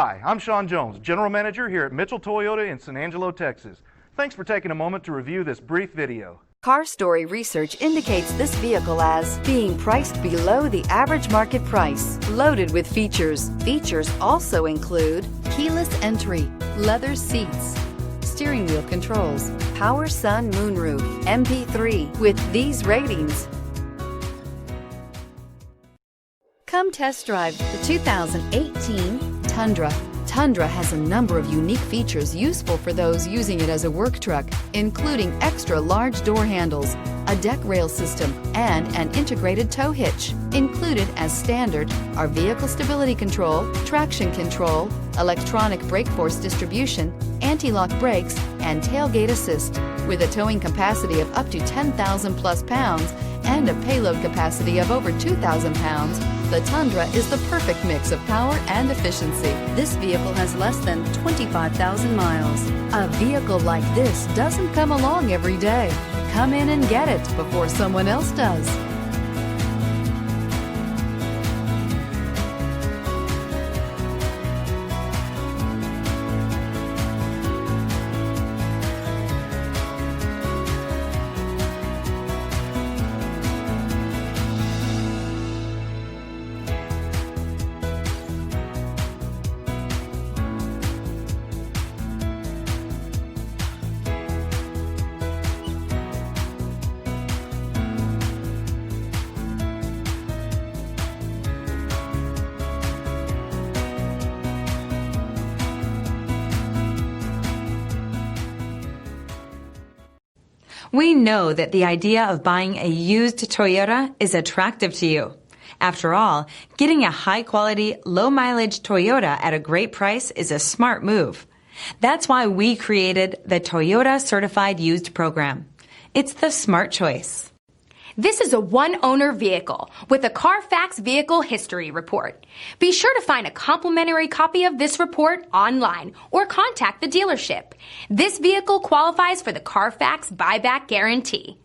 Hi, I'm Sean Jones, General Manager here at Mitchell Toyota in San Angelo, Texas. Thanks for taking a moment to review this brief video. Car Story research indicates this vehicle as being priced below the average market price, loaded with features. Features also include keyless entry, leather seats, steering wheel controls, power sun moonroof, MP3. With these ratings, come test drive the 2018 Tundra. Tundra has a number of unique features useful for those using it as a work truck, including extra large door handles, a deck rail system, and an integrated tow hitch. Included as standard are vehicle stability control, traction control, electronic brake force distribution, anti-lock brakes, and tailgate assist. With a towing capacity of up to 10,000 plus pounds and a payload capacity of over 2,000 pounds, the Tundra is the perfect mix of power and efficiency. This vehicle has less than 25,000 miles. A vehicle like this doesn't come along every day. Come in and get it before someone else does. We know that the idea of buying a used Toyota is attractive to you. After all, getting a high-quality, low-mileage Toyota at a great price is a smart move. That's why we created the Toyota Certified Used Program. It's the smart choice. This is a one-owner vehicle with a Carfax Vehicle History Report. Be sure to find a complimentary copy of this report online or contact the dealership. This vehicle qualifies for the Carfax Buyback Guarantee.